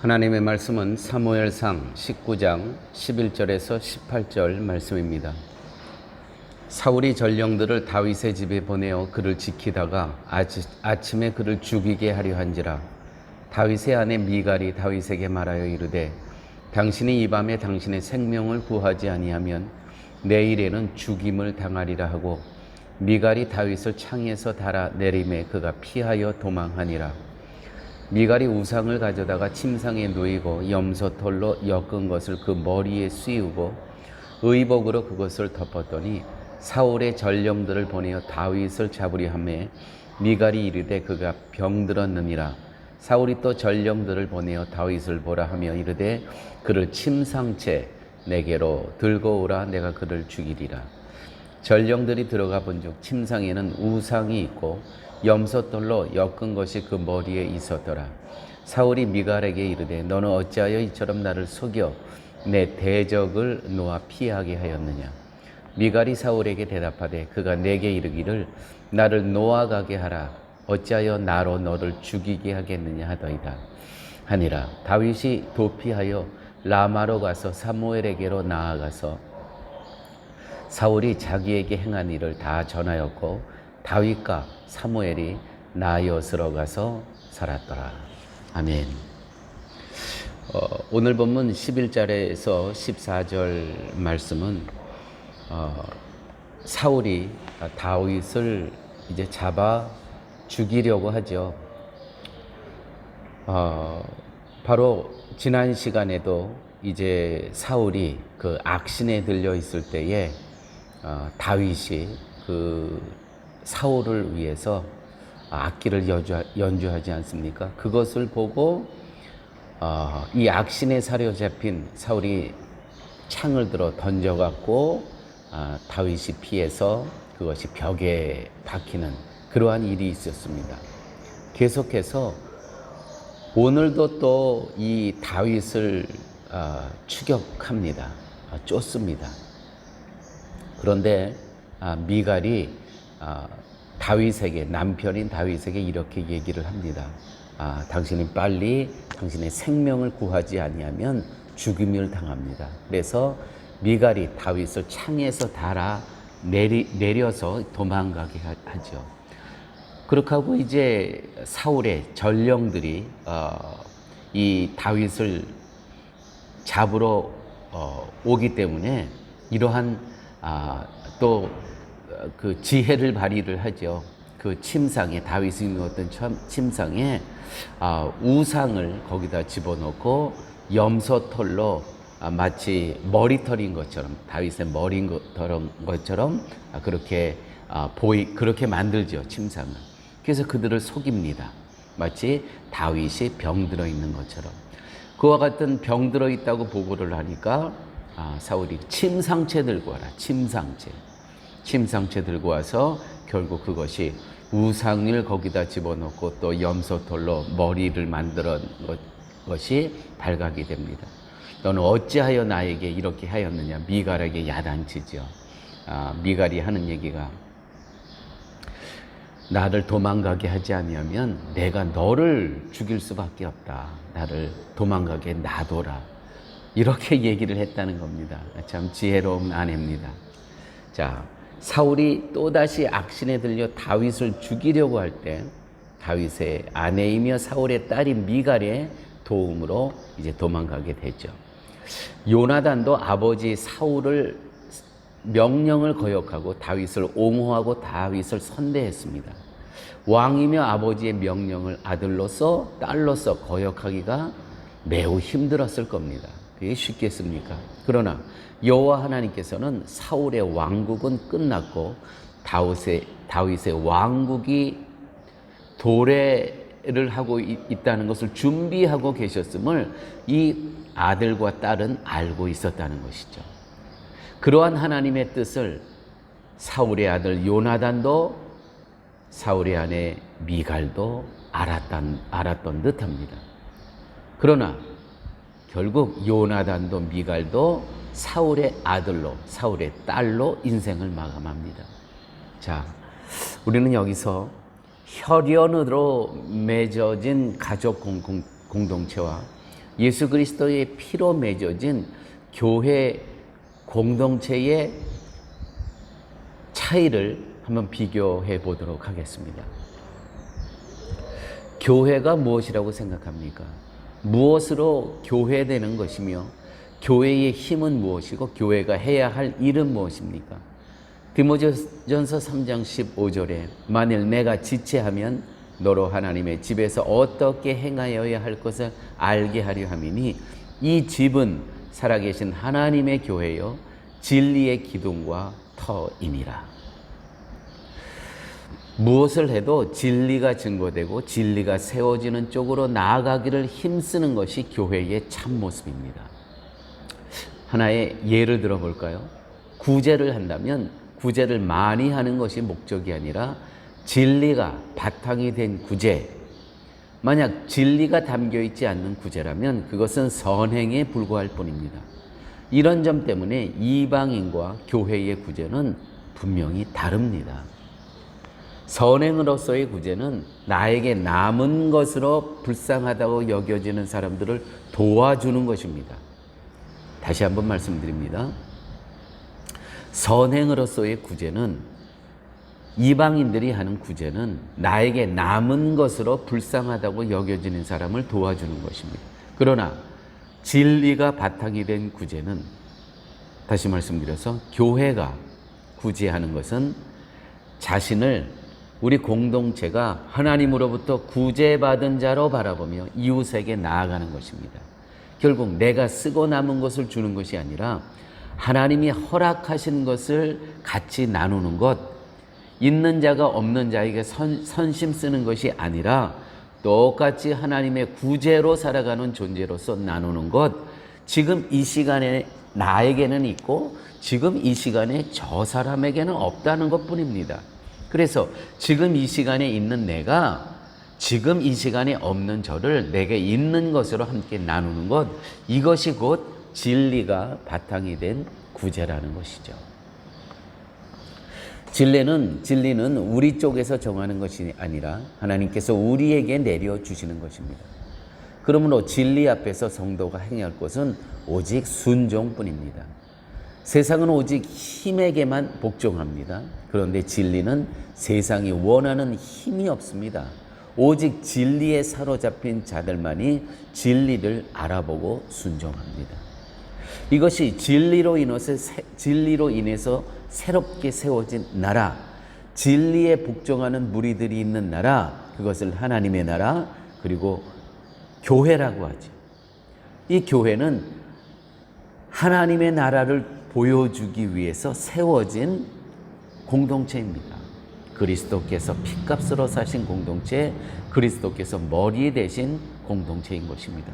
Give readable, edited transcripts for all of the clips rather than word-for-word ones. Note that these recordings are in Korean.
하나님의 말씀은 사무엘상 19장 11절에서 18절 말씀입니다. 사울이 전령들을 다윗의 집에 보내어 그를 지키다가 아침에 그를 죽이게 하려 한지라. 다윗의 아내 미갈이 다윗에게 말하여 이르되 당신이 이 밤에 당신의 생명을 구하지 아니하면 내일에는 죽임을 당하리라 하고, 미갈이 다윗을 창에서 달아 내림에 그가 피하여 도망하니라. 미갈이 우상을 가져다가 침상에 누이고 염소털로 엮은 것을 그 머리에 씌우고 의복으로 그것을 덮었더니 사울의 전령들을 보내어 다윗을 잡으려 하매 미갈이 이르되 그가 병들었느니라. 사울이 또 전령들을 보내어 다윗을 보라 하며 이르되 그를 침상채 내게로 들고 오라. 내가 그를 죽이리라. 전령들이 들어가 본즉 침상에는 우상이 있고 염소털로 엮은 것이 그 머리에 있었더라. 사울이 미갈에게 이르되 너는 어찌하여 이처럼 나를 속여 내 대적을 놓아 피하게 하였느냐. 미갈이 사울에게 대답하되 그가 내게 이르기를 나를 놓아가게 하라. 어찌하여 나로 너를 죽이게 하겠느냐 하더이다 하니라. 다윗이 도피하여 라마로 가서 사무엘에게로 나아가서 사울이 자기에게 행한 일을 다 전하였고 다윗과 사무엘이 나엿으로 가서 살았더라. 아멘. 오늘 본문 11절에서 14절 말씀은 사울이 다윗을 이제 잡아 죽이려고 하죠. 바로 지난 시간에도 이제 사울이 그 악신에 들려 있을 때에 다윗이 그 사울을 위해서 악기를 연주하지 않습니까? 그것을 보고 이 악신에 사로잡힌 사울이 창을 들어 던져갖고 다윗이 피해서 그것이 벽에 박히는 그러한 일이 있었습니다. 계속해서 오늘도 또 이 다윗을 추격합니다. 쫓습니다. 그런데 미갈이 다윗에게, 남편인 다윗에게 이렇게 얘기를 합니다. 당신이 빨리 당신의 생명을 구하지 아니하면 죽임을 당합니다. 그래서 미갈이 다윗을 창에서 달아 내려서 도망가게 하죠. 그렇게 하고 이제 사울의 전령들이 이 다윗을 잡으러 오기 때문에 이러한 또 그 지혜를 발휘를 하죠. 그 침상에, 다윗이 누웠던 침상에 우상을 거기다 집어넣고 염소털로 마치 머리털인 것처럼, 다윗의 머리인 것처럼 그렇게 그렇게 만들죠, 침상을. 그래서 그들을 속입니다. 마치 다윗이 병들어 있는 것처럼. 그와 같은 병들어 있다고 보고를 하니까 사울이 침상채 들고 와라. 침상채 들고 와서 결국 그것이 우상을 거기다 집어넣고 또 염소털로 머리를 만들어 것이 발각이 됩니다. 너는 어찌하여 나에게 이렇게 하였느냐. 미갈에게 야단치죠. 미갈이 하는 얘기가 나를 도망가게 하지 아니하면 내가 너를 죽일 수밖에 없다. 나를 도망가게 놔둬라. 이렇게 얘기를 했다는 겁니다. 참 지혜로운 아내입니다. 자, 사울이 또다시 악신에 들려 다윗을 죽이려고 할 때 다윗의 아내이며 사울의 딸인 미갈의 도움으로 이제 도망가게 되죠. 요나단도 아버지 사울을 명령을 거역하고 다윗을 옹호하고 다윗을 선대했습니다. 왕이며 아버지의 명령을 아들로서 딸로서 거역하기가 매우 힘들었을 겁니다. 그게 쉽겠습니까? 그러나 여호와 하나님께서는 사울의 왕국은 끝났고 다윗의 왕국이 도래를 하고 있다는 것을 준비하고 계셨음을 이 아들과 딸은 알고 있었다는 것이죠. 그러한 하나님의 뜻을 사울의 아들 요나단도 사울의 아내 미갈도 알았던 듯합니다. 그러나 결국 요나단도 미갈도 사울의 아들로, 사울의 딸로 인생을 마감합니다. 자, 우리는 여기서 혈연으로 맺어진 가족 공동체와 예수 그리스도의 피로 맺어진 교회 공동체의 차이를 한번 비교해 보도록 하겠습니다. 교회가 무엇이라고 생각합니까? 무엇으로 교회되는 것이며 교회의 힘은 무엇이고 교회가 해야 할 일은 무엇입니까? 디모데전서 3장 15절에 만일 내가 지체하면 너로 하나님의 집에서 어떻게 행하여야 할 것을 알게 하려 함이니 이 집은 살아계신 하나님의 교회요 진리의 기둥과 터이니라. 무엇을 해도 진리가 증거되고 진리가 세워지는 쪽으로 나아가기를 힘쓰는 것이 교회의 참모습입니다. 하나의 예를 들어볼까요? 구제를 한다면 구제를 많이 하는 것이 목적이 아니라 진리가 바탕이 된 구제, 만약 진리가 담겨있지 않는 구제라면 그것은 선행에 불과할 뿐입니다. 이런 점 때문에 이방인과 교회의 구제는 분명히 다릅니다. 선행으로서의 구제는 나에게 남은 것으로 불쌍하다고 여겨지는 사람들을 도와주는 것입니다. 다시 한번 말씀드립니다. 선행으로서의 구제는, 이방인들이 하는 구제는 나에게 남은 것으로 불쌍하다고 여겨지는 사람을 도와주는 것입니다. 그러나 진리가 바탕이 된 구제는, 다시 말씀드려서 교회가 구제하는 것은 자신을, 우리 공동체가 하나님으로부터 구제받은 자로 바라보며 이웃에게 나아가는 것입니다. 결국 내가 쓰고 남은 것을 주는 것이 아니라 하나님이 허락하신 것을 같이 나누는 것, 있는 자가 없는 자에게 선심 쓰는 것이 아니라 똑같이 하나님의 구제로 살아가는 존재로서 나누는 것, 지금 이 시간에 나에게는 있고 지금 이 시간에 저 사람에게는 없다는 것뿐입니다. 그래서 지금 이 시간에 있는 내가 지금 이 시간에 없는 저를 내게 있는 것으로 함께 나누는 것, 이것이 곧 진리가 바탕이 된 구제라는 것이죠. 진리는 우리 쪽에서 정하는 것이 아니라 하나님께서 우리에게 내려주시는 것입니다. 그러므로 진리 앞에서 성도가 행할 것은 오직 순종뿐입니다. 세상은 오직 힘에게만 복종합니다. 그런데 진리는 세상이 원하는 힘이 없습니다. 오직 진리에 사로잡힌 자들만이 진리를 알아보고 순종합니다. 이것이 진리로 인해서 새롭게 세워진 나라, 진리에 복종하는 무리들이 있는 나라, 그것을 하나님의 나라, 그리고 교회라고 하죠. 이 교회는 하나님의 나라를 보여주기 위해서 세워진 공동체입니다. 그리스도께서 핏값으로 사신 공동체, 그리스도께서 머리 되신 공동체인 것입니다.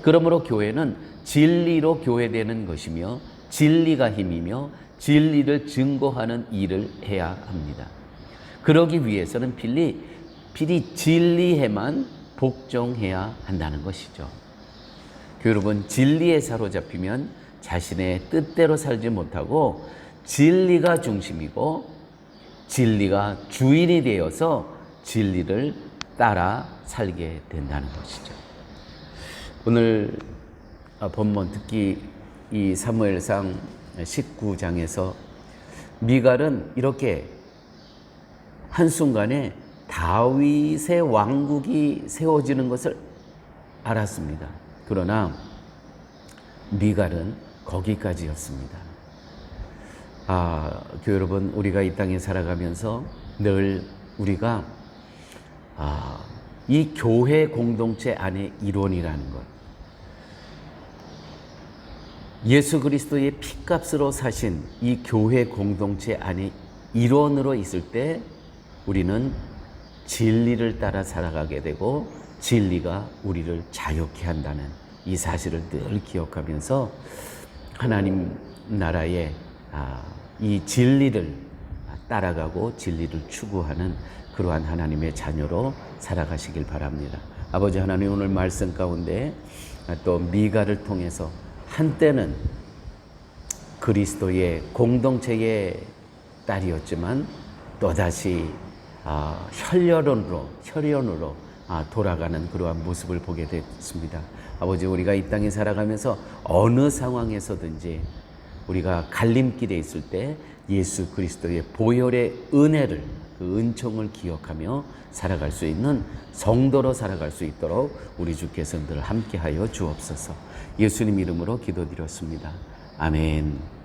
그러므로 교회는 진리로 교회되는 것이며 진리가 힘이며 진리를 증거하는 일을 해야 합니다. 그러기 위해서는 필히 진리에만 복종해야 한다는 것이죠. 여러분, 진리에 사로잡히면 자신의 뜻대로 살지 못하고 진리가 중심이고 진리가 주인이 되어서 진리를 따라 살게 된다는 것이죠. 오늘 본문 특히 이 사무엘상 19장에서 미갈은 이렇게 한순간에 다윗의 왕국이 세워지는 것을 알았습니다. 그러나 미갈은 거기까지였습니다. 교회 여러분, 우리가 이 땅에 살아가면서 늘 우리가 이 교회 공동체 안에 일원이라는 것, 예수 그리스도의 핏값으로 사신 이 교회 공동체 안에 일원으로 있을 때 우리는 진리를 따라 살아가게 되고 진리가 우리를 자유케 한다는 이 사실을 늘 기억하면서 하나님 나라의 이 진리를 따라가고 진리를 추구하는 그러한 하나님의 자녀로 살아가시길 바랍니다. 아버지 하나님, 오늘 말씀 가운데 또 미갈을 통해서 한때는 그리스도의 공동체의 딸이었지만 또다시 혈연으로 돌아가는 그러한 모습을 보게 됐습니다. 아버지, 우리가 이 땅에 살아가면서 어느 상황에서든지 우리가 갈림길에 있을 때 예수 그리스도의 보혈의 은혜를, 그 은총을 기억하며 살아갈 수 있는 성도로 살아갈 수 있도록 우리 주께서 늘 함께하여 주옵소서. 예수님 이름으로 기도드렸습니다. 아멘.